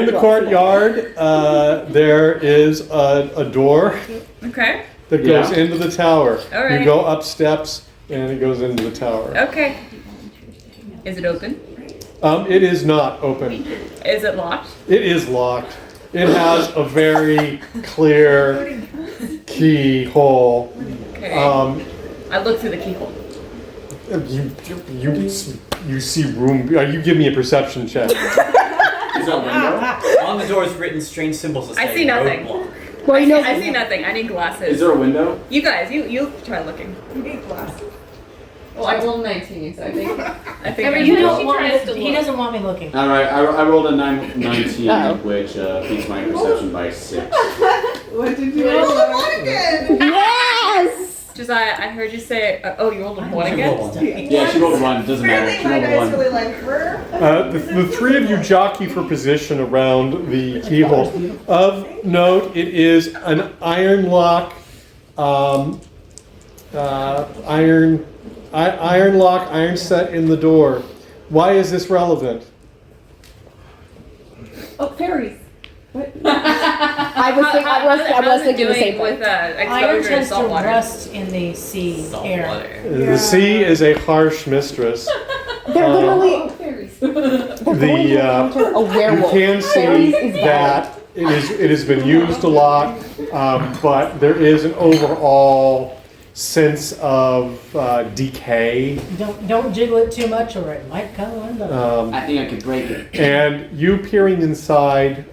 In the courtyard, there is a door Okay. that goes into the tower. All right. You go up steps, and it goes into the tower. Okay. Is it open? It is not open. Is it locked? It is locked. It has a very clear keyhole. Okay. Um, I look through the keyhole. you see room. You give me a perception check. Is there a window? On the door is written strange symbols that say I see nothing. roadblock. Well, you know, I see nothing. I need glasses. Is there a window? You guys, you try looking. You need glasses. Well, I rolled 19, so I think. Remember, you don't want me, he doesn't want me looking. All right, I rolled a 19, Uh-oh. which beats my perception by 6. What did you roll? One again. Yes! Josiah, I heard you say. Oh, you rolled a 1 again. Yeah, she rolled 1. Doesn't matter. Apparently She my rolled dice 1. really like her. The three of you jockey for position around the keyhole. Of note, it is an iron lock, iron set in the door. Why is this relevant? Oh, fairies. I was thinking the same with thing. Iron exposure to tends to salt water. rust in the sea air. The sea is a harsh mistress. They're literally Fairies. they're going to encounter a You werewolf. can see Fairies is bad. that it has been used a lot, but there is an overall sense of decay. Don't jiggle it too much or it might come undone. I think I could break it. And you peering inside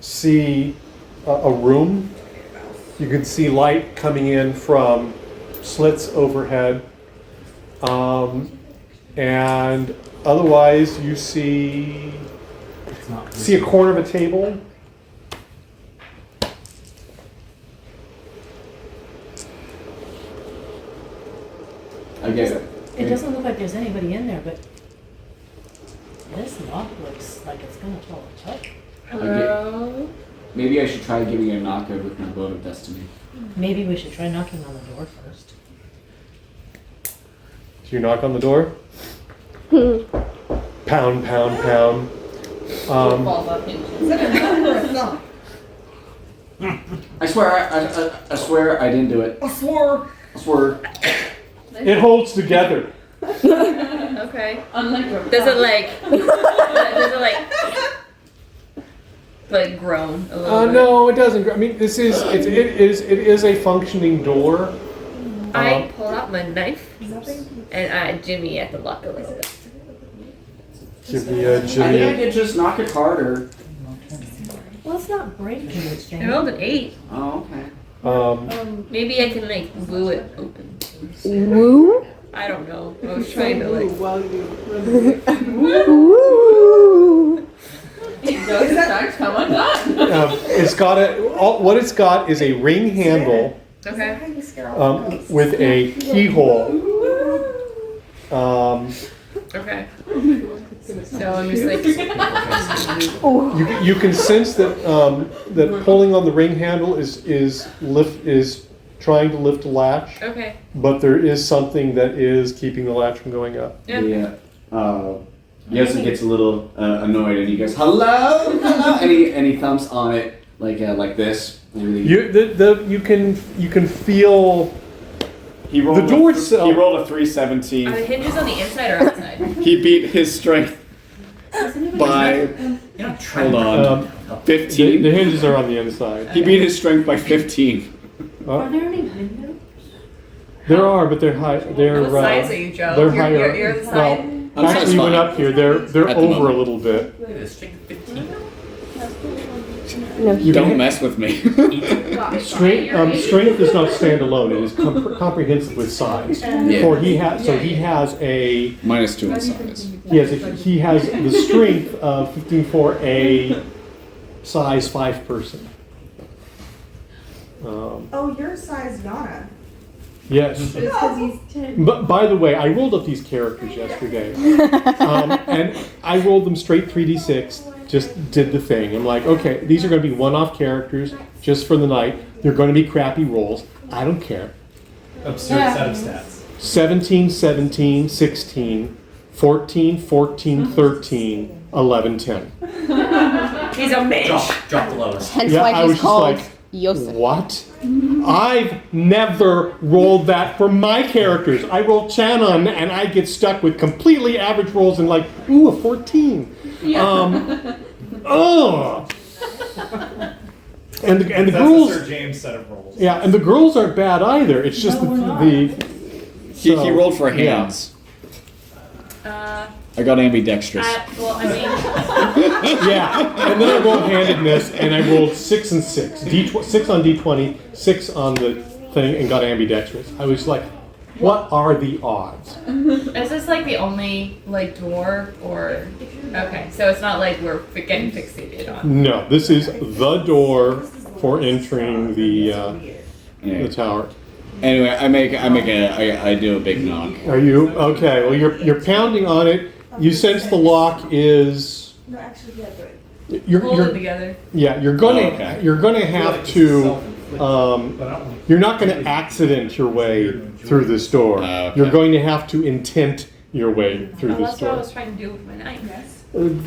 see a room. You can see light coming in from slits overhead. And otherwise you see a corner of a table. I get it. It doesn't look like there's anybody in there, but this lock looks like it's gonna pull a chuck. Hello? Maybe I should try giving it a knockout with my Boat of Destiny. Maybe we should try knocking on the door first. Do you knock on the door? Pound, pound, pound. Falls off hinges. Is that a knock or a thump? I swear I didn't do it. I swore. I swear. It holds together. Okay. Unlike Does it like groan a little bit? No, it doesn't. I mean, it is a functioning door. I pull out my knife and I jimmy at the lock a little bit. Give me a I think I Jimmy. could just knock it harder. Well, it's not breaking anything. I rolled an 8. Oh, okay. Maybe I can like woo it open. Woo? I don't know. I was trying to like. While you Woo! Come undone. What it's got is a ring handle Okay. with a keyhole. Okay. So I'm just like. You can sense that that pulling on the ring handle is trying to lift the latch, Okay. but there is something that is keeping the latch from going up. Yeah. Yosa gets a little annoyed and he goes, "Hello, hello," and he thumps on it like this. Really. You can feel He rolled the door He itself. rolled a Are 317. the hinges on the inside or outside? He beat his strength by hold on 15. The hinges are on the inside. He beat his strength by 15. Are there any windows? There are, but they're high. They're What size are you, Joe? They're You're- higher. you're the Well, size. I'm actually, you went satisfied. up here. They're At the over a moment. little bit. Look at this strength 15. No. You Don't can- mess with me. Strength does not stand alone. It is comprehensive with size. Yeah. For he has a -2 on size. he has the strength of 15 for a size 5 person. Oh, you're size Yana. Yes. It's because he's 10. But by the way, I rolled up these characters yesterday, and I rolled them straight 3d6. Just did the thing. I'm like, okay, these are going to be one-off characters just for the night. They're going to be crappy rolls. I don't care. Absurd set of stats. 17, 17, 16, 14, 14, 13, 11, 10. He's a mage. Drop the lowest. Hence Yeah, I why was he's just called like, Yosef. what? I've never rolled that for my characters. I roll Shannon and I get stuck with completely average rolls and like, ooh, a 14. Oh. And the That's girls, the Sir James set of rolls. yeah, and the girls aren't bad either. It's just He so, rolled for yeah. hands. I got ambidextrous. Well, I mean, Yeah, and then I rolled handedness, and I rolled 6 and 6. 6 on D20, 6 on the thing, and got ambidextrous. I was like, what are the odds? is this like the only like door or? Okay, so it's not like we're getting fixated on. No, this is the door for entering the tower. Anyway, I do a big knock. Are you okay? Well, you're pounding on it. You sense the lock is. No, actually, yeah, but Hold it You're together. yeah. You're gonna Oh, okay. you're gonna have to. You're not going to accident your way through this door. Okay. You're going to have to intent your way through Well, this that's what I door. was trying to do with my knife. Um,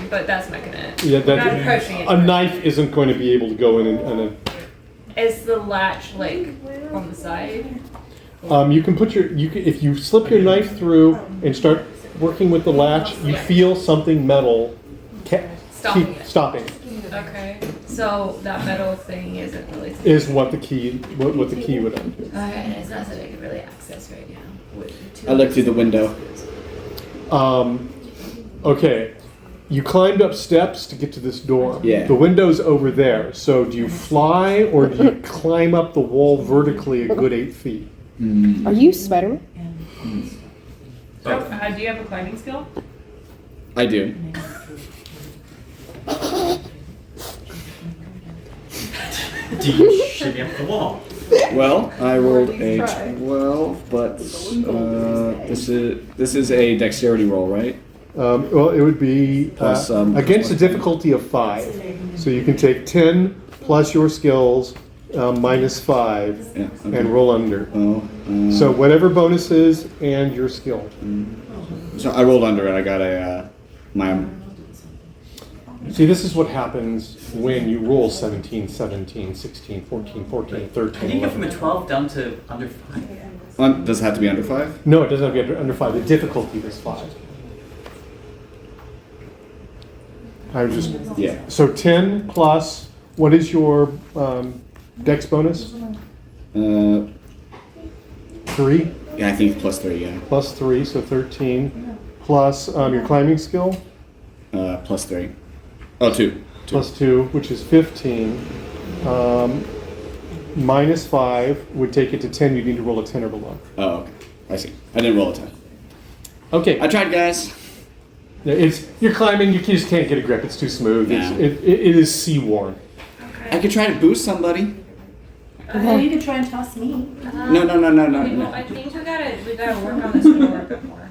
But that's not gonna. Yeah, I'm not that approaching it. a knife isn't going to be able to go in and Is the latch like on the side? you can put if you slip your knife through and start working with the latch, you feel something metal Stopping it. stopping Okay. So that metal thing isn't really. is what the key what the key would undo. Okay, and it's not something I can really access right now. I look through the window. Okay. You climbed up steps to get to this door. Yeah. The window's over there. So do you fly or do you climb up the wall vertically a good 8 feet? Are you Spider-Man? Do you have a climbing skill? I do. Do you shimmy up the wall? Well, I rolled a 12, but this is a dexterity roll, right? Well, it would be Plus, against a difficulty of 5. So you can take 10 plus your skills minus 5 Yeah. Okay. and roll under. Well, So whatever bonuses and your skill. so I rolled under it. I got a my. See, this is what happens when you roll 17, 17, 16, 14, 14, 13, How do you go from a 11. 12 down to under 5? Does it have to be under 5? No, it doesn't have to be under 5. The difficulty is 5. I was just Yeah. so 10 plus. What is your dex bonus? 3 Yeah, I think plus 3. Yeah. plus 3, so 13 plus your climbing skill Plus 3. Oh, 2. plus 2, which is 15. Minus 5 would take it to 10. You need to roll a 10 or below. Oh, okay. I see. I didn't roll a 10. Okay. I tried, guys. You're climbing. You just can't get a grip. It's too smooth. Yeah. It is sea worn. I could try to boost somebody. Well, you could try and toss me. No. Well, I think we gotta work on this door a bit more.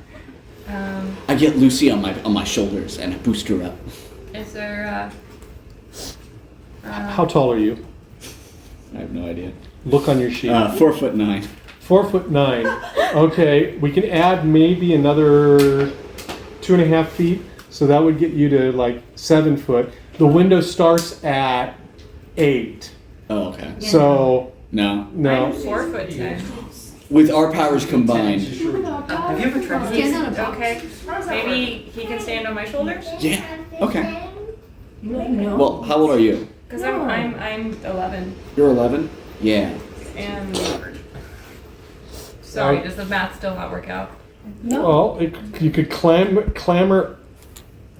I get Lucy on my shoulders and I boost her up. Is there How tall are you? I have no idea. Look on your sheet. 4'9". 4'9". Okay, we can add maybe another 2.5 feet, so that would get you to like 7 foot. The window starts at 8. Oh, okay. So No. no. 4'10"? With our powers combined. Have you ever tried to He's okay. Maybe he can stand on my shoulders. Yeah. Okay. No. Well, how old are you? Cause I'm 11 You're 11. Yeah. and. Sorry, does the math still not work out? Well, you could clamber.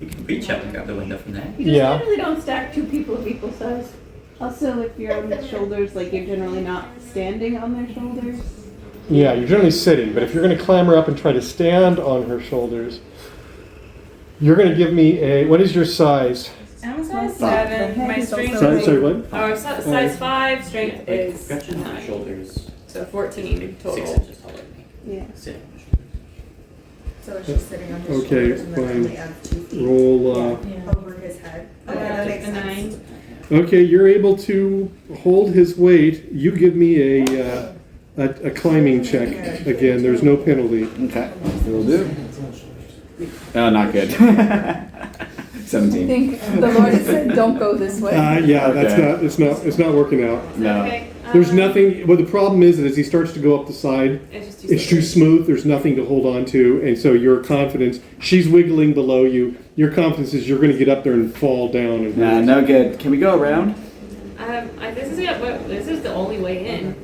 You can reach up and grab the window from there. You Yeah. generally don't stack 2 people of equal size. Also, if you're on the shoulders, like you're generally not standing on their shoulders. Yeah, you're generally sitting, but if you're going to clamber up and try to stand on her shoulders, you're going to give me a. What is your size? I'm size 7. My strength Sorry, what? Oh, size 5. Strength is Stretch your 9. shoulders So 14 total. 6 inches taller than me. Yeah. Sitting on the shoulders. so it's just sitting on his Okay, shoulders and then fine. only adds 2 feet Roll. over his head. Okay, that makes a sense. 9. Okay, you're able to hold his weight. You give me a climbing check again. There's no penalty. Okay. Will do. Oh, not good. 17. think the Lord has said, don't go this way. Yeah, that's Okay. it's not working out. No. Okay. There's nothing. Well, the problem is that as he starts to go up the side, It's just it's too smooth. There's nothing to hold on to, and so your confidence. She's wiggling below you. Your confidence is you're going to get up there and fall down. And Nah, no good. Can we go around? This is the only way in.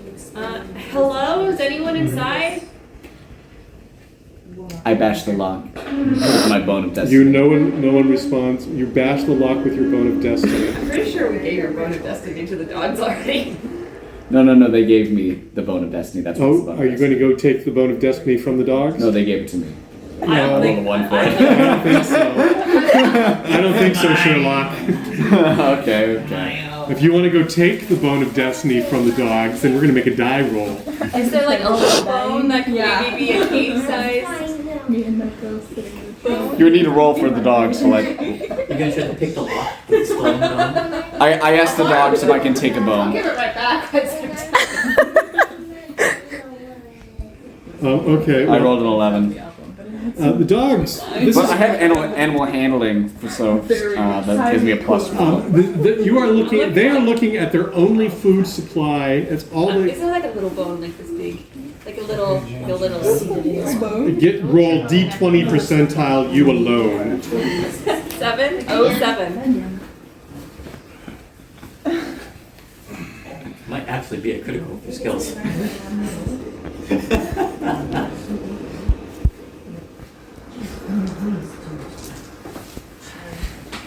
Hello? Is anyone inside? I bash the lock with my bone of destiny. You no one responds. You bash the lock with your bone of destiny. I'm pretty sure we gave your bone of destiny to the dogs already. No. They gave me the bone of destiny. That's what's the Oh, bone are of you going to go take the bone of destiny from the dogs? No, they gave it to me. I don't No. think. One for I it. don't think so. I don't think so, Sherlock. Okay. If you want to go take the bone of destiny from the dogs, then we're going to make a die roll. Is there like a little bone that can maybe be a cave size? Me and Knuckles sitting in the You would need to roll for the dogs to like. You're gonna try to pick the lock with the stone on? I asked the dogs if I can take a I'll bone. give it right back. Okay. I rolled an 11. The dogs. This But is, I have animal handling, so that gives me a plus 1. you are looking. They are looking at their only food supply. That's all Is they there like a little bone like this big? Like a little get. Roll D20 percentile. You alone. 7? Oh, 7. Might actually be a critical for skills.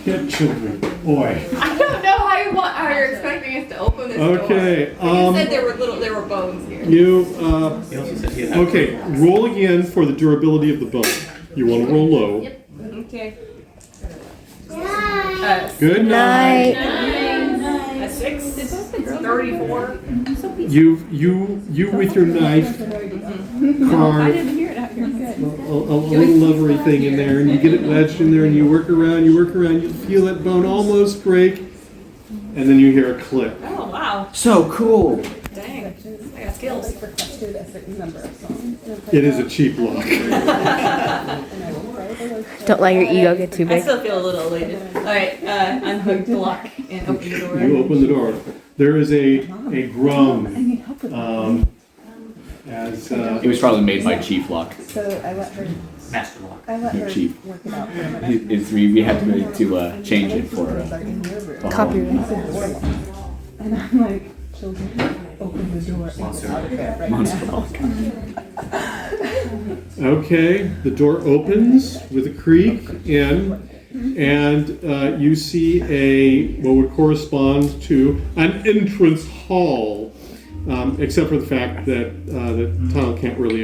Get children, boy. I don't know how you're expecting us to open this Okay. door. You said there were bones here. You. He also said he had Okay. Roll again for the durability of the bone. You want to roll low. Okay. Good night. A 6. 34. You with your knife I carve didn't hear it out here. Good. a little leathery thing in there, and you get it wedged in there, and you work around, you feel that bone almost break, and then you hear a click. Oh, wow. So cool. Dang. I got skills. Requested a certain number of songs. It is a cheap lock. Don't let your ego get too I big. still feel a little elated. Alright, unhook the lock and open the door. You open the door. There is a groan. I need help with that. As It was probably made by Chief Lock. So I let her. master lock. I let her Cheap. work it out for a minute. We had to change it for. Copyright. And I'm like, children, open the door and get out of there right Monster now. Lock. okay, the door opens with a creak in, and you see what would correspond to an entrance hall, except for the fact that the tower can't really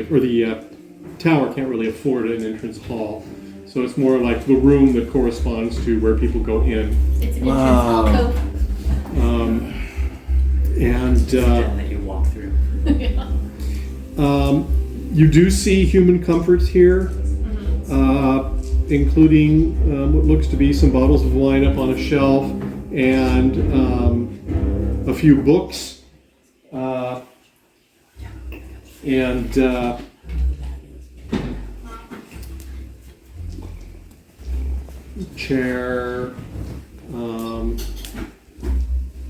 afford an entrance hall. So it's more like the room that corresponds to where people go in. It's an Wow. entrance And Den that you walk through. you do see human comforts here, including what looks to be some bottles of wine up on a shelf and a few books. Chair,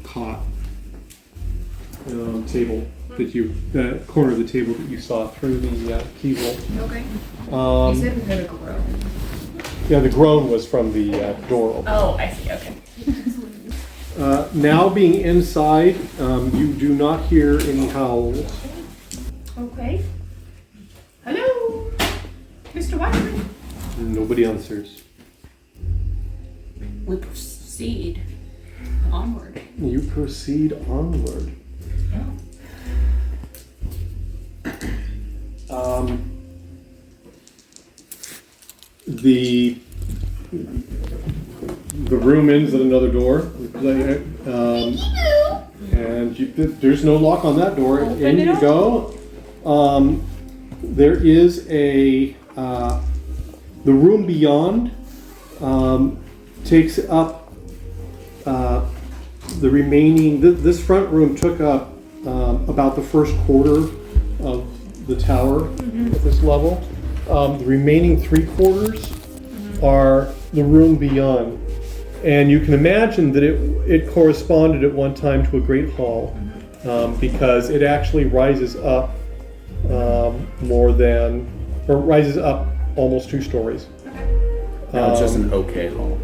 cot, table the corner of the table that you saw through the keyhole. Okay. Um, You said we heard a groan. yeah, the groan was from the door open. Oh, I see. Okay. Now being inside, you do not hear any howls. Okay. Hello, Mr. Watson. Nobody answers. We proceed onward. You proceed onward. The room ends at another door, and there's no lock on that door. In you go. There is the room beyond takes up the remaining. This front room took up about the first quarter of the tower at this level. The remaining 3/4 are the room beyond. And you can imagine that it corresponded at one time to a great hall, because it actually rises up rises up almost 2 stories. No, it's just an okay hall.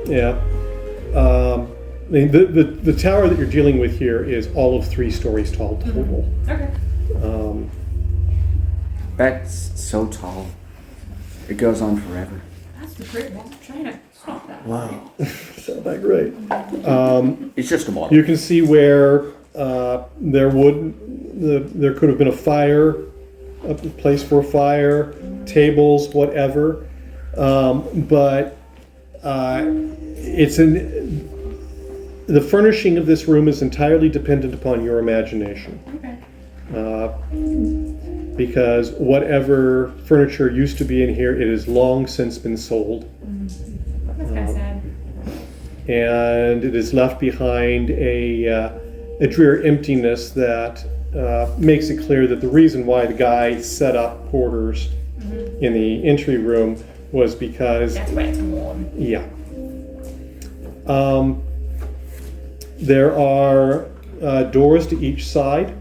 Yeah. I mean, the tower that you're dealing with here is all of 3 stories tall total. Okay. That's so tall. It goes on forever. That's the Great Wall of China. Stop that. Wow. It's not that great. It's just a model. You can see where there could have been a fire, a place for a fire, tables, whatever. But the furnishing of this room is entirely dependent upon your imagination. Okay. Because whatever furniture used to be in here, it has long since been sold. That's kind of sad. And it is left behind a drear emptiness that makes it clear that the reason why the guy set up porters in the entry room was because... That's why it's warm. Yeah. There are doors to each side,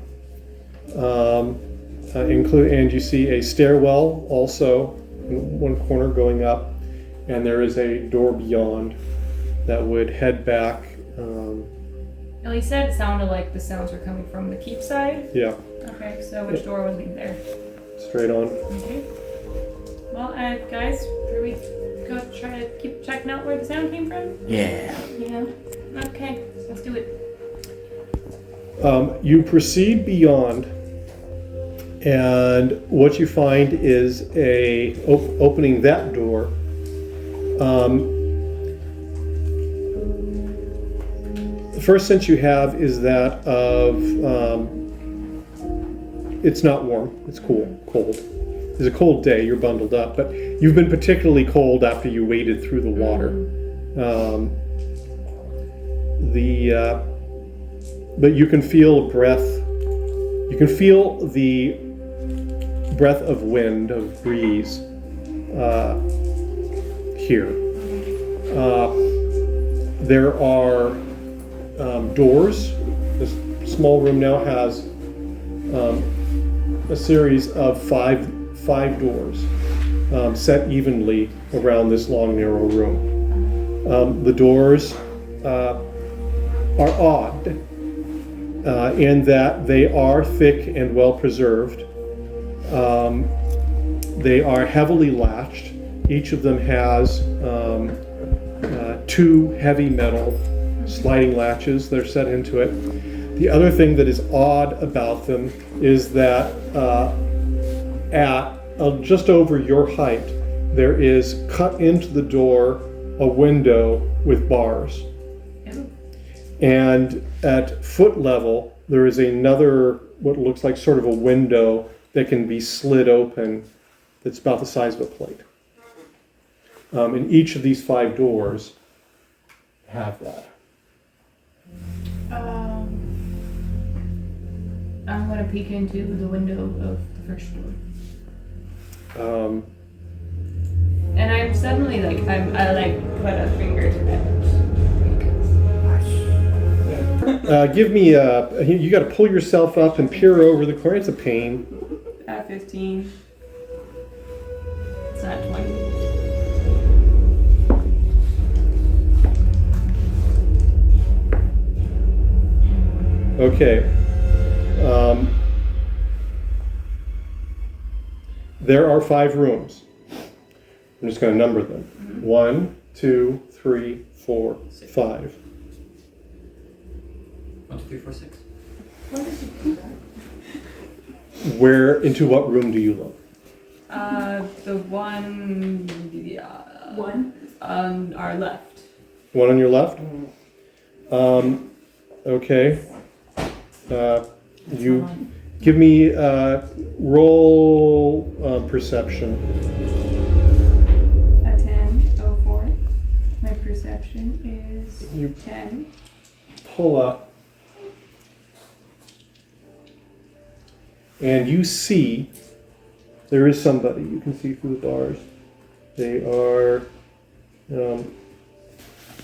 and you see a stairwell also in one corner going up, and there is a door beyond that would head back. Well, you said it sounded like the sounds were coming from the keep side. Yeah, Okay, so which door would lead there? straight on. Okay. Well, guys, should we go try to keep checking out where the sound came from? Yeah. Yeah. Okay, let's do it. You proceed beyond, and what you find is opening that door. The first sense you have is that of it's not warm, it's cold. It's a cold day, you're bundled up, but you've been particularly cold after you waded through the water. But you can feel a breath. You can feel the breath of wind, of breeze here. There are doors. This small room now has a series of five doors set evenly around this long, narrow room. The doors are odd in that they are thick and well preserved. They are heavily latched. Each of them has 2 heavy metal sliding latches that are set into it. The other thing that is odd about them is that at just over your height, there is cut into the door a window with bars. And at foot level, there is another, what looks like sort of a window that can be slid open that's about the size of a plate. And each of these 5 doors have that. I'm gonna peek into the window of the first door. And I'm suddenly I put a finger to that. Give me you got to pull yourself up and peer over the corner. It's a pain. 15. It's not 20. Okay. There are 5 rooms. I'm just going to number them. 1, 2, 3, 4, 5. 1, 2, 3, 4, 6. Into what room do you look? The one on our left. One on your left? Okay. You give me roll perception. A 10, 04. My perception is You 10. pull up, and you see there is somebody. You can see through the bars.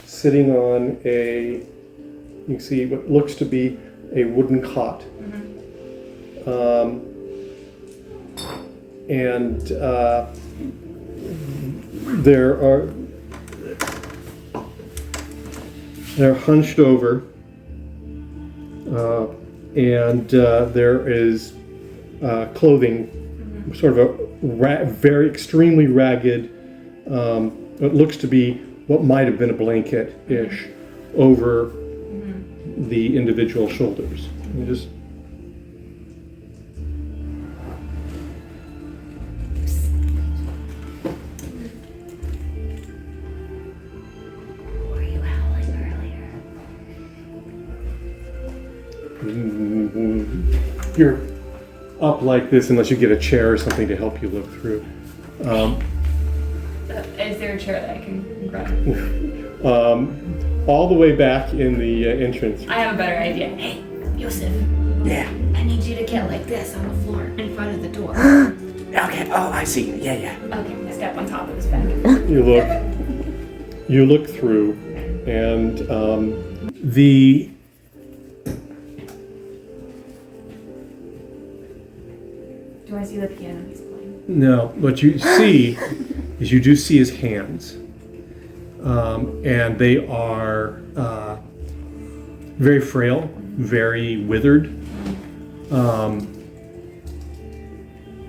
sitting on you can see what looks to be a wooden cot. And they're hunched over, and there is clothing, sort of a very extremely ragged, it looks to be what might have been a blanket-ish over the individual shoulders. And just Were you howling earlier? you're up like this unless you get a chair or something to help you look through. Is there a chair that I can grab? All the way back in the entrance. I have a better idea. Hey, Yosef. Yeah. I need you to get like this on the floor in front of the door. Okay. Oh, I see. Yeah, yeah. Okay, I step on top of his bed. You look through, and the Do I see the piano he's playing? no, what you see is you do see his hands, and they are very frail, very withered,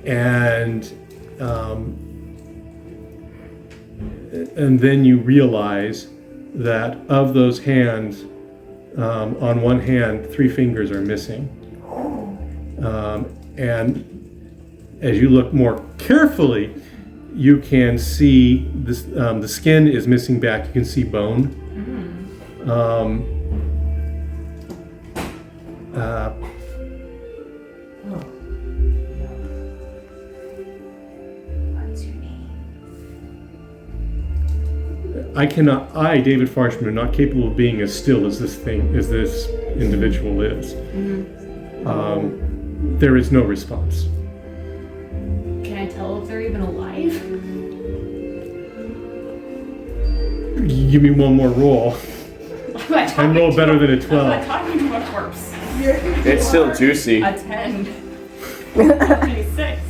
and then you realize that of those hands, on one hand, 3 fingers are missing, and as you look more carefully, you can see this, the skin is missing back. You can see bone. What's your name? I, David Farshman, am not capable of being as still as this individual is. There is no response. Can I tell if they're even alive? Give me one more roll. And roll better than a 12. I'm not talking to a corpse. It's still juicy. A 10. 26.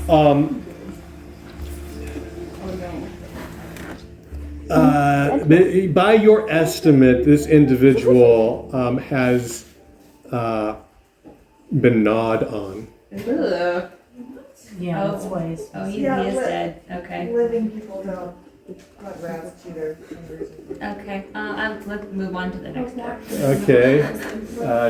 By your estimate, this individual has been gnawed on. Ugh. Yeah, Oh. that's ways. Oh, he Yeah, is but- dead. Okay. Living people don't put rats to their fingers. Okay. Let's move on to the next door. Okay.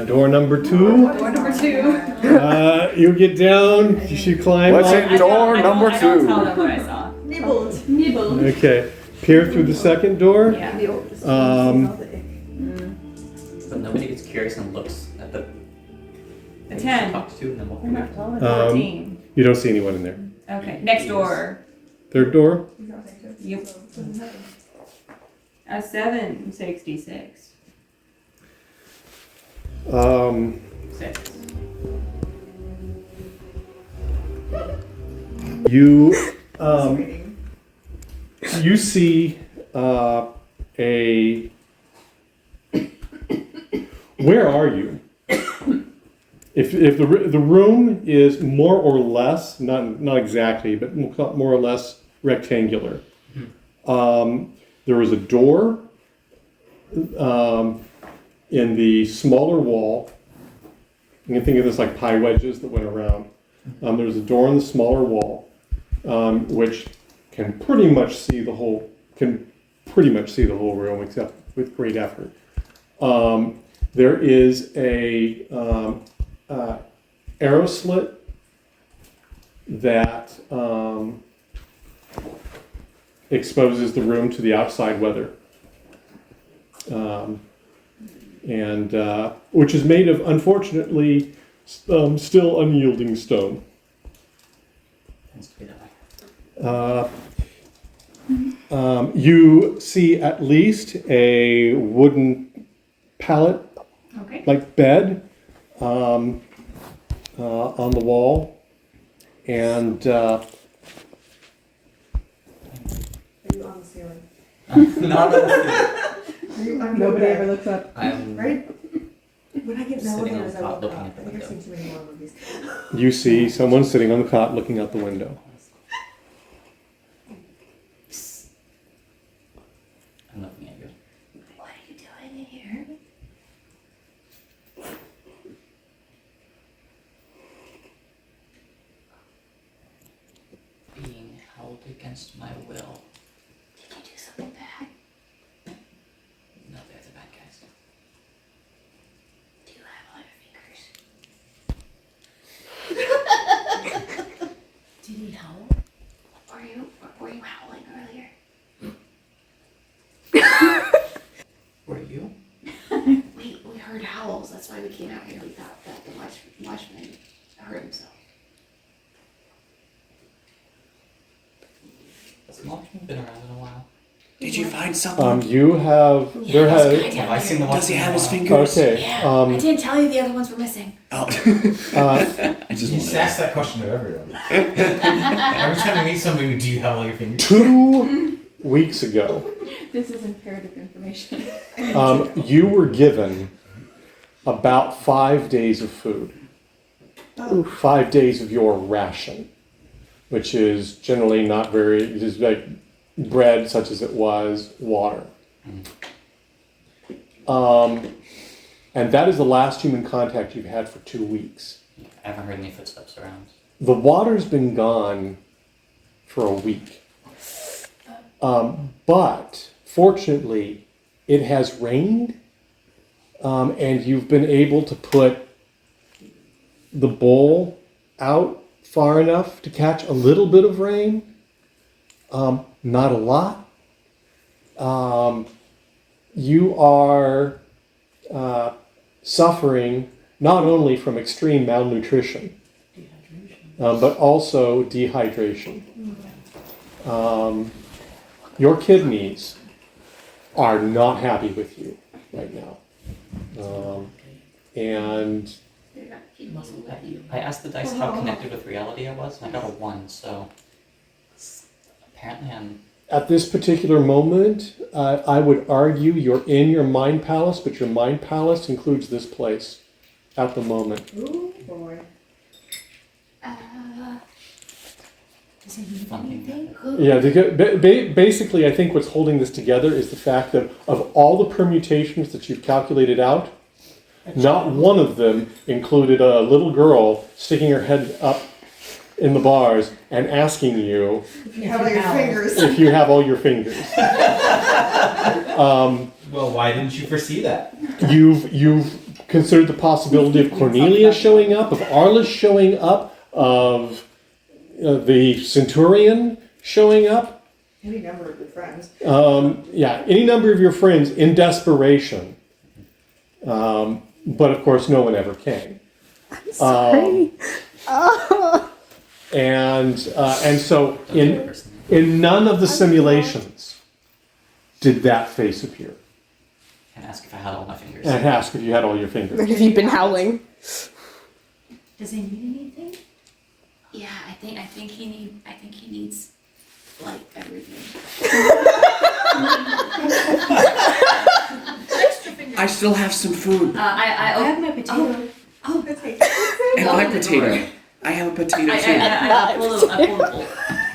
Door number 2. Door number 2. You get down. You climb What's up. it? Door number I don't 2. tell them what I saw. Nibbled. Nibble. Okay. Peer through the second door. Yeah. But nobody gets curious and looks at the A thing 10. she talks to and then walks They're away. not taller. 14. You don't see anyone in there. Okay. Next door. Third door. Yep. A 766. 6. You you see where are you? If the room is more or less, not exactly, but more or less rectangular. There was a door in the smaller wall. You can think of this like pie wedges that went around. There was a door in the smaller wall, which can pretty much see the whole room, except with great effort. There is a arrow slit that exposes the room to the outside weather, and which is made of, unfortunately, still unyielding stone. Tends to be that way. You see at least a wooden pallet, Okay. like bed, on the wall, and Are you on the ceiling? Not on Nobody ever looks up. I'm Right? When I get in the Sitting on elevators, the I cot look looking up. at the I think I've window. seen too many horror movies. You see someone sitting on the cot looking out the window. I'm looking at you. What are you doing in here? Being held against my will. Did you do something bad? No, they're the bad guys. Do you have all your fingers? Do you need help? Were you howling earlier? Were you? We heard howls. That's why we came out here. We thought that the watchman hurt himself. Has Marshman been around in a while? Did you find someone? You have there has Have I seen the Does he Watchman have his in a while? fingers? okay. I didn't tell you the other ones were missing. Oh. I just You just wanted ask that question of everyone. Every time you meet somebody, do you have all your fingers? 2 weeks ago, This is imperative information. you were given about 5 days of food. 5 days of your ration, which is generally not very, it is like bread such as it was, water. And that is the last human contact you've had for 2 weeks. I haven't heard any footsteps around. The water's been gone for a week. But fortunately, it has rained, and you've been able to put the bowl out far enough to catch a little bit of rain. Not a lot. You are suffering not only from extreme malnutrition, but also dehydration. Your kidneys are not happy with you right now. And I asked the dice how connected with reality I was, and I got a 1, so apparently I'm. at this particular moment, I would argue you're in your mind palace, but your mind palace includes this place at the moment. Ooh, boy. Does he need Funny. anything? Yeah, basically, I think what's holding this together is the fact that of all the permutations that you've calculated out, not one of them included a little girl sticking her head up in the bars and asking you You have all your fingers. if you have all your fingers. Well, why didn't you foresee that? You've considered the possibility of Cornelia showing up, of Arliss showing up, of the Centurion showing up. Any number of your friends. Yeah, any number of your friends in desperation. But of course, no one ever came. Sorry. And so in none of the simulations did that face appear. And ask if I had all my fingers. And ask if you had all your fingers. Have you been howling? Does he need anything? Yeah, I think he needs like everything. I still have some food. I I have my potato. Oh, And my potato. I have a potato too. I pulled a bowl.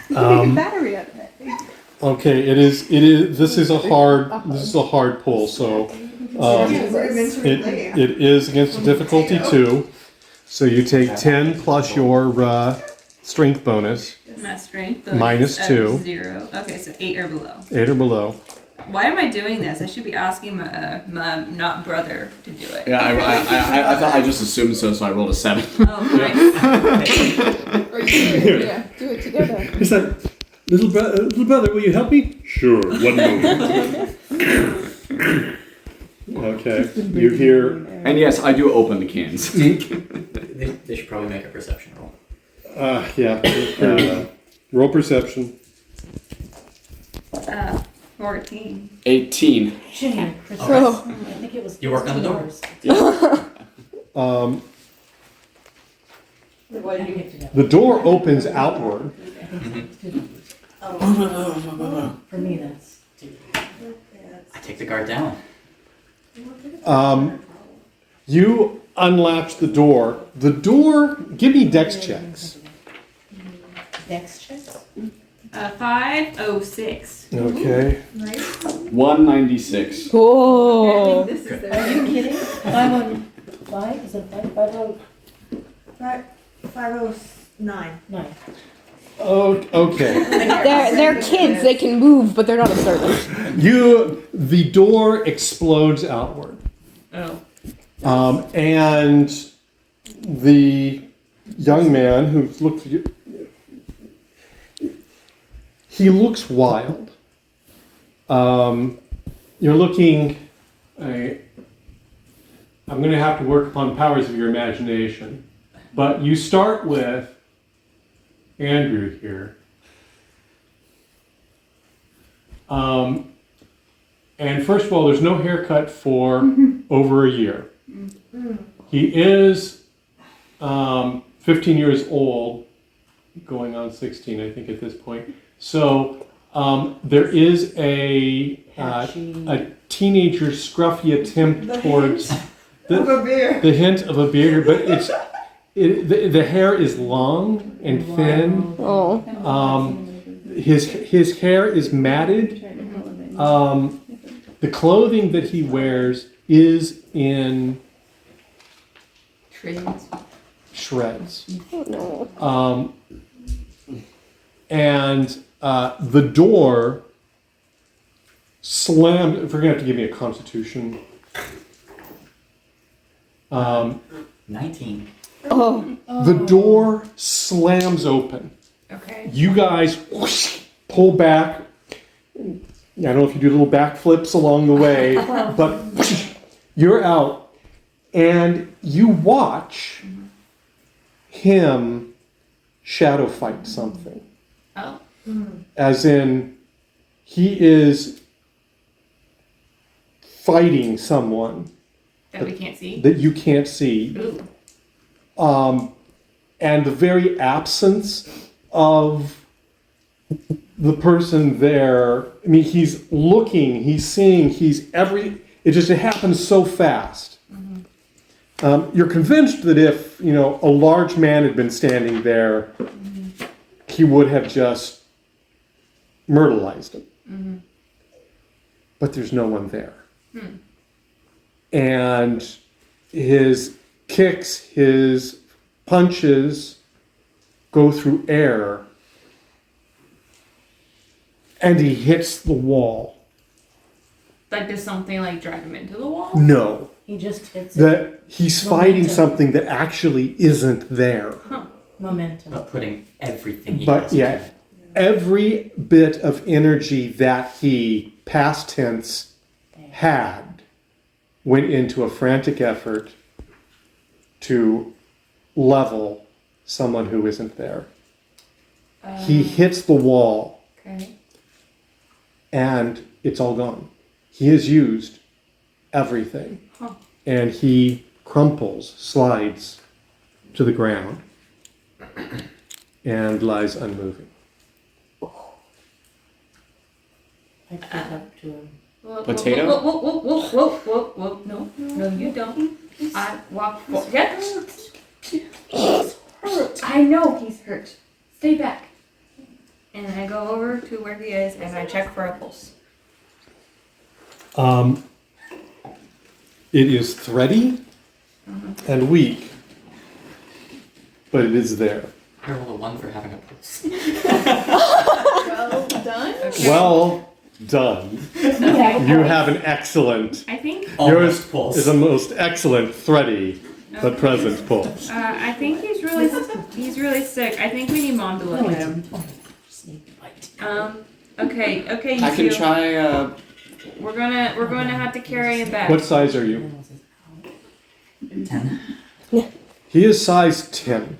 Take a battery out of that thing. Okay, this is a hard pull, so it is against the difficulty 2. So you take 10 plus your strength bonus, My strength. Minus 2. 0. Okay, so 8 or below. 8 or below. Why am I doing this? I should be asking my not brother to do it. Yeah, I thought I just assumed so I rolled a 7. Oh, nice. Or yeah, do it together. Is that little brother? Will you help me? Sure. 1 moment. Okay. You hear? And yes, I do open the cans. They should probably make a perception roll. Yeah. Roll perception. 14. 18. Junior, Oh. I think it was. You work on the door. Why did you get together? The door opens outward. For me, that's 2. I take the guard down. You unlatch the door. The door, give me dex checks. Dex checks? 506. Okay. 196. Oh. This is Are their you kidding? 505? Is it 509? 509. Okay. They're kids. They can move, but they're not observant. The door explodes outward. Oh. And the young man who looks at you, he looks wild. You're looking, I'm going to have to work upon powers of your imagination, but you start with Andrew here. And first of all, there's no haircut for over a year. He is 15 years old, going on 16, I think, at this point. So there is a teenager scruffy attempt towards the hint of a beard, but the hair is long and thin. Oh. His hair is matted. The clothing that he wears is in shreds. Oh no. And the door slammed. If we're gonna have to give me a constitution. 19. Oh. The door slams open. Okay. You guys whoosh, pull back. I don't know if you do little backflips along the way, but whoosh, you're out, and you watch him shadow fight something. Oh. As in, he is fighting someone That we can't see. that you can't see. Ooh. And the very absence of the person there, I mean, he's looking, he's seeing, it happens so fast. You're convinced that if, a large man had been standing there, he would have just myrtleized him. But there's no one there. And his kicks, his punches go through air, and he hits the wall. Like, does something drag him into the wall? No, He just hits it. that he's fighting Momentum. something that actually isn't there. Momentum. But putting everything he But has yeah, into it. every bit of energy that he, past tense, had went into a frantic effort to level someone who isn't there. He hits the wall, Okay. and it's all gone. He has used everything. Huh. And he crumples, slides to the ground, and lies unmoving. I pick up to him. Whoa, Potato? Whoa. No, you don't. I walk forward. Yeah. I know he's hurt. Stay back. And I go over to where he is and I check for a pulse. It is thready and weak, but it is there. I rolled a 1 for having a pulse. Well done. Okay. Well done. You have an excellent. I think Yours Almost pulse. is a most excellent thready but present pulse. I think he's really sick. I think we need Mom to look at him. Snake bite. Okay, you I can two. try. We're gonna have to carry him back. What size are you? 10. He is size 10.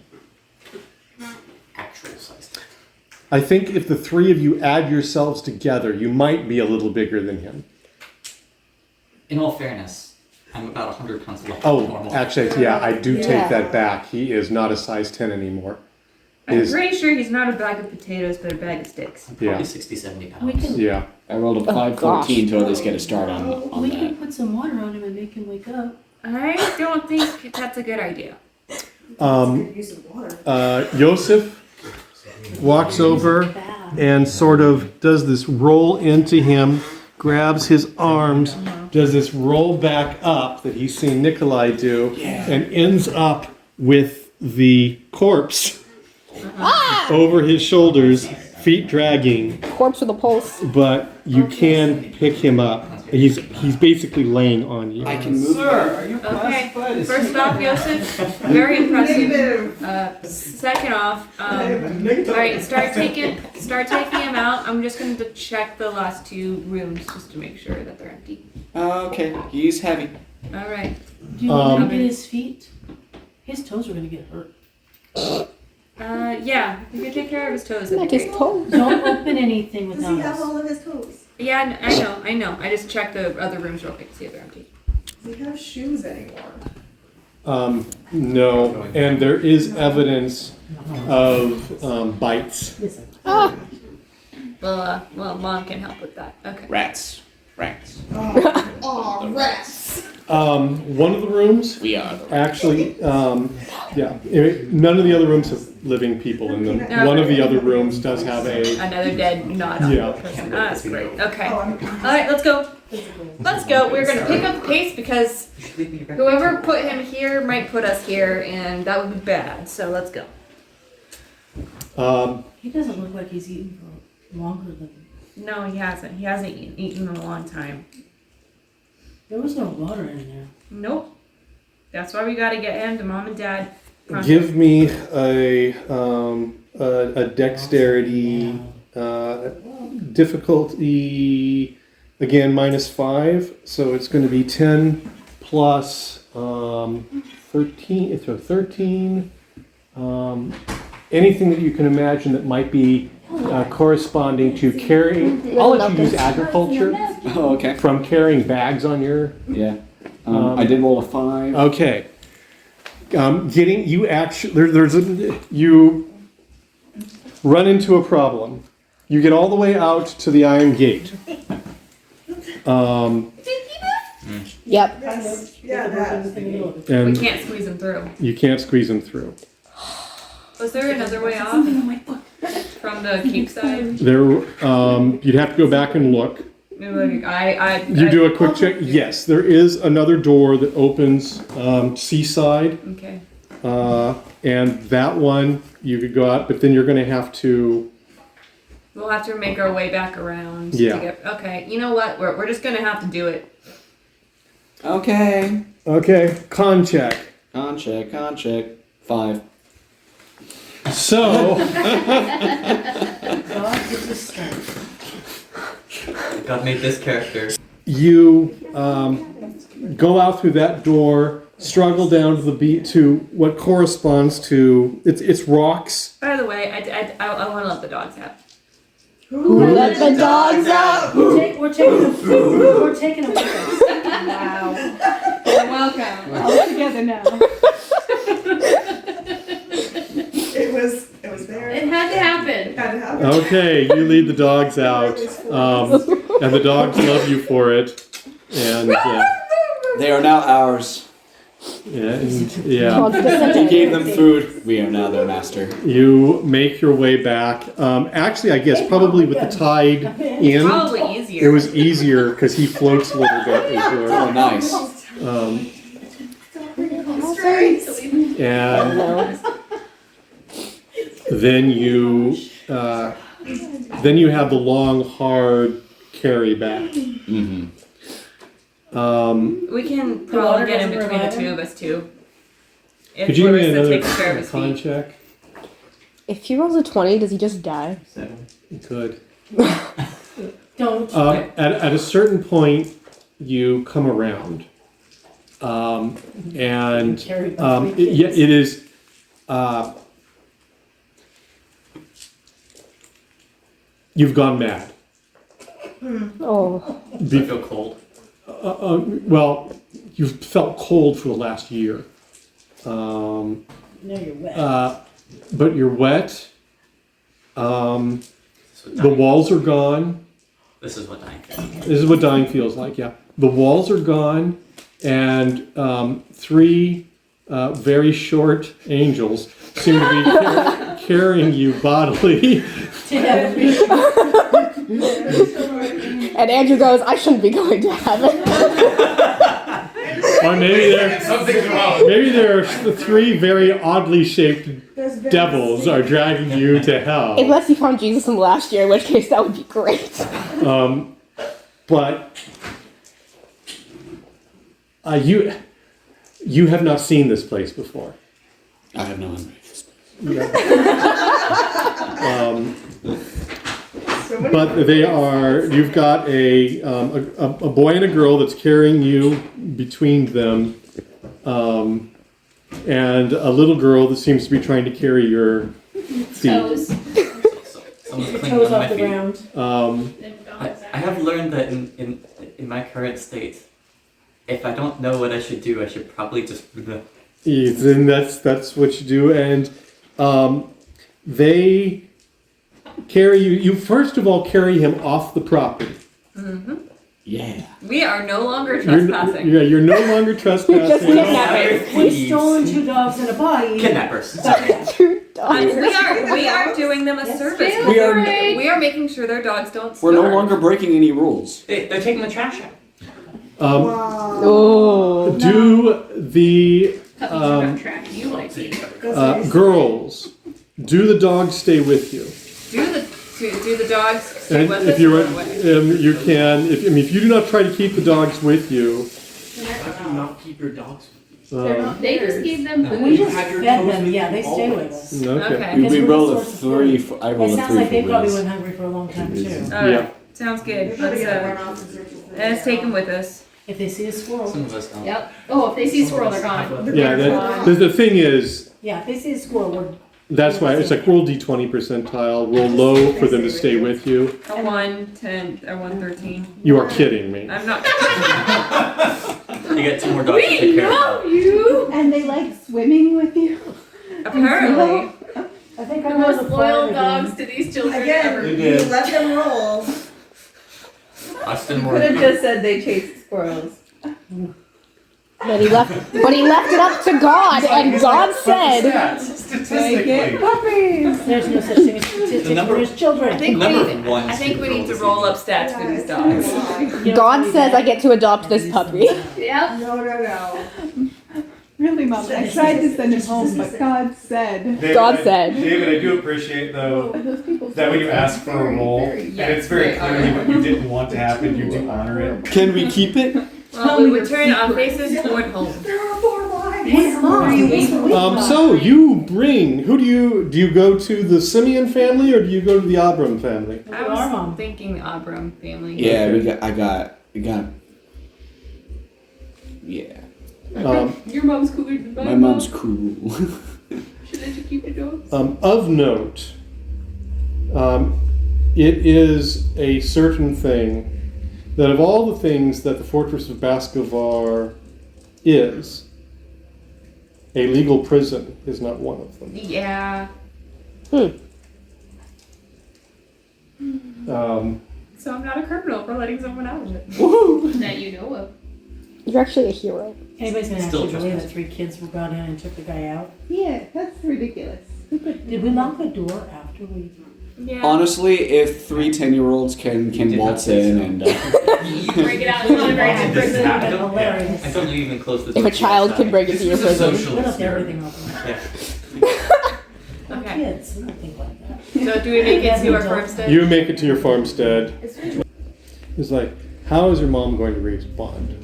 Actual size. I think if the three of you add yourselves together, you might be a little bigger than him. In all fairness, I'm about 100 pounds lighter than Oh, normal. actually, yeah, I do Yeah. take that back. He is not a size 10 anymore. I'm is pretty sure he's not a bag of potatoes, but a bag of sticks. Probably yeah, 60, 70 We pounds. can, yeah. I rolled a 514 to at least get a start on we that. can put some water on him and make him wake up. I don't think that's a good idea. Use of water. Yosef walks over Bad. and sort of does this roll into him, grabs his arms, does this roll back up that he's seen Nikolai do, and ends up with the corpse over his shoulders, feet dragging, Corpse with a pulse. but you can pick him up. He's basically laying on you. I can move. Sir, are you Okay, classified as first off, Yosef, very impressive. Negative. Second off, alright, start taking him out. I'm just going to check the last 2 rooms just to make sure that they're empty. Okay, he's heavy. Alright. Do you want him Um, to get his feet? His toes are gonna get hurt. Yeah, if you could take care of his toes, that'd Like be his great. toes. Don't open anything Does without he have us. all of his toes? Yeah, I know. I just checked the other rooms real quick to see if they're empty. Does he have shoes anymore? No, and there is evidence of bites. Listen. Ah, Well, Mom can help with that. Okay. Rats. Oh, rats! One of the rooms We are. actually, none of the other rooms have living people in them. No. One of the other rooms does have a, Another dead, not Yeah. person. Ah, that's great. Okay. Oh, Alright, let's go. Let's go. We're gonna pick up the pace because whoever put him here might put us here, and that would be bad. So let's go. He doesn't look like he's eaten for longer than. No, he hasn't. He hasn't eaten in a long time. There was no water in there. Nope. That's why we gotta get him to Mom and Dad. pronto. give me a dexterity, difficulty, again, -5, so it's going to be 10 plus 13, so 13, anything that you can imagine that might be corresponding to carrying, I'll let you use agriculture, Oh, okay. from carrying bags on your, Yeah. I did roll a 5. okay. Getting, you actually, you run into a problem. You get all the way out to the iron gate. yep. Yeah, that. We And can't squeeze him through. you can't squeeze them through. Was there another way off from the keep side? There, you'd have to go back and look. You do a quick check. Yes, there is another door that opens seaside, Okay. and that one you could go out, but then you're going to have to. We'll have to make our way back around. Yeah. Okay. You know what? We're just gonna have to do it. Okay. Okay, con check. Con check. 5. So. God gives us strength. God made this character. You go out through that door, struggle down to the beat to what corresponds to it's rocks. By the way, I want to let the dogs out. Who let the dogs out? We're taking him with us. Wow. You're welcome. All together now. It was there. It had to happen. Had to happen. Okay, you lead the dogs out, and the dogs love you for it, and They are now ours. yeah. Dogs get We gave them food. We are now their master. You make your way back. Actually, I guess probably with the tide in, Probably it easier. was easier because he floats a little bit as Oh, well. nice. And then you have the long, hard carry back. Mm-hmm. We can water probably get in doesn't between the revive two him? of us too. If Could you give me Larissa another takes care of his con feet. check? If he rolls a 20, does he just die? 7. You could. Don't. At a certain point, you come around, and Carried by 3 kids. yeah, it is. You've gone mad. Oh. I feel cold. Well, you've felt cold for the last year. Now you're wet. but you're wet. The Dying- walls are gone. This is what dying feels like. This is what dying feels like, yeah. The walls are gone, and three very short angels seem to be carrying you bodily. And Andrew goes, I shouldn't be going to heaven. Or Something's wrong. maybe there are three very oddly shaped devils are dragging you to hell. Unless you found Jesus in the last year, in which case that would be great. But you have not seen this place before. I have no one. But they are. You've got a boy and a girl that's carrying you between them, and a little girl that seems to be trying to carry your feet. Someone's Your clinging toes on my off the feet. ground. I have learned that in my current state, if I don't know what I should do, I should probably just. Then that's what you do, and they carry you. You first of all carry him off the property. Mm-hmm. Yeah. We are no longer trespassing. You're no longer trespassing. Just kidnappers. We've stolen 2 dogs and a body. Kidnappers. Sorry. We are doing them a service. We are- We are making sure their dogs don't We're starve. no longer breaking any rules. They're taking the trash out. Oh. Do the You like it. girls? Do the dogs stay with you? Do the dogs stay And with if us you or what? you can. If you do not try to keep the dogs with you, How do you not keep your dogs? They just gave them food. We just fed them, yeah, they stay with us. okay. Okay. We Guess we're rolled the a source of 3. food. I It rolled a 3 sounds like they for probably Wiz. went hungry for a long time too. All right. Yeah. Sounds good. We're probably Let's gonna run off and search for food. let's take them with us. If they see a squirrel, Some of us don't. Yep. Oh, if they see a squirrel, they're gone. Yeah. The thing is, yeah, if they see a squirrel, we're that's why it's like roll d20 percentile, roll low for them to stay with you. A 110 or 113. You are kidding me. I'm not. You get 2 more dogs to take care of. you. And they like swimming with you. Apparently. I think The I was most a loyal fire dogs to these children Again, ever. you let them roll. Austin You more. could have just said they chased squirrels. But he left it up to God, and God said, Statistically. Puppies! There's no such thing as statistics, number- there's children. I think we Number need. one I think we need to is roll up stats for these dogs. God says I get to adopt this puppy. Yep. No. Really, Mom, I tried to send it home, but God said. God said. David, I do appreciate though that when you ask for a roll, and it's very clearly what you didn't want to happen, you do honor it. Can we keep it? Well, we would turn our faces toward home. There are 4 lives! Hey, Mom, So you bring. Who do you go to the Simeon family or do you go to the Abram family? I was thinking Abram family. Yeah, I got. Yeah. Your mom's cooler than My mom's cool. Should I just keep the dogs? Of note, it is a certain thing that of all the things that the fortress of Baskavar is, a legal prison is not one of them. Yeah. So I'm not a criminal for letting someone out of it. That you know of. You're actually a hero. anybody's gonna Still actually believe that trespassing. 3 kids were brought in and took the guy out? Yeah, that's ridiculous. Did we lock the door after we? Yeah. Honestly, if 3 10-year-olds can Did waltz not say in so. and Break it out. It's not a very Did good this prison. happen? Hilarious. I told you even close the If door a child to the can break outside. into your This was a prison. We socialist left here. everything open. Yeah. Okay. Kids, we don't think like that. So do we make it to our farmstead? You make it to your farmstead. It's like, how is your mom going to respond?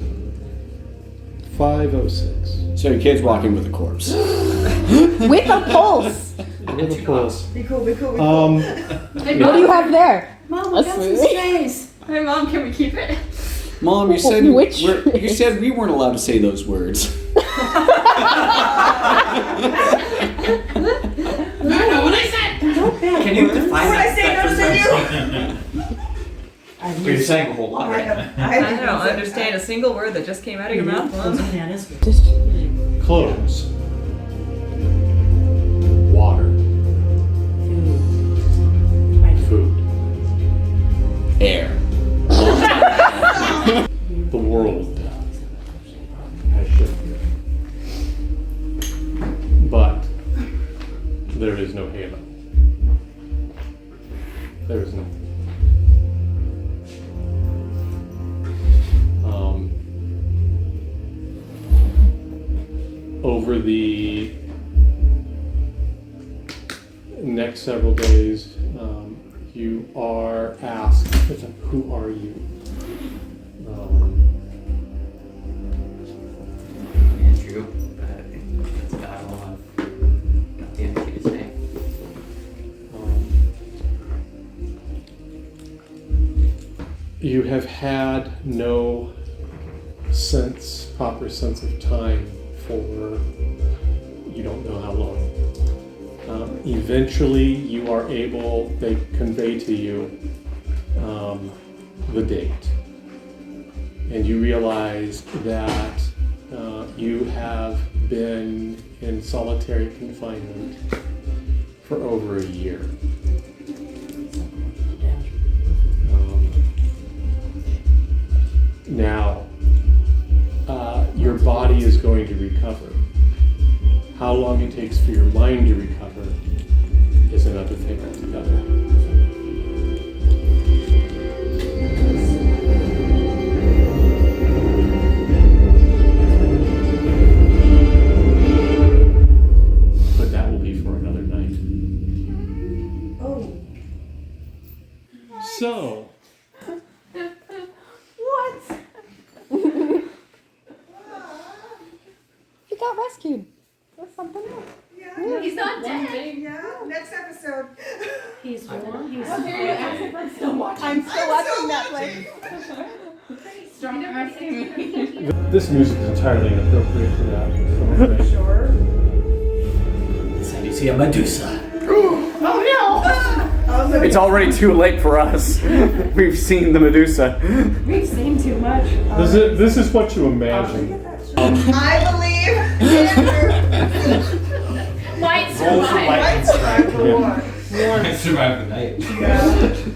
506. so your kid's walking with a corpse. With a pulse. With a pulse. Be cool, be cool, be cool. What do you have there? Mom, A we got some smoothie? space. Hey mom, can we keep it? Mom, you said Which- you said we weren't allowed to say those words. I know what I said. Don't bad Can you words. define When I that? say that no to I've You're used saying a whole lot I right now. have, I don't understand a single word that just came out of your mouth, those mom. bananas. Clothes. Water. There is no halo. There is no. Over the next several days, you are asked, who are you? Andrew, that's about all I've the energy to say. You have had no proper sense of time for you don't know how long. Eventually, you are able, they convey to you the date. And you realize that you have been in solitary confinement for over a year. Now, your body is going to recover. How long it takes for your mind to recover is another thing altogether. But that will be for another night. Oh. So, He got rescued. That's something else. Yeah. He's not dead. Yeah. Next episode. He's warm. He's I'm still watching Netflix. Strong rescue. this music is entirely inappropriate for that. Sure. So you see a Medusa. Oh no. It's already too late for us. We've seen the Medusa. We've seen too much. This is what you imagine. I believe Andrew Might Roll for survive. lightning strike. survived the war. I survived the night. Yeah.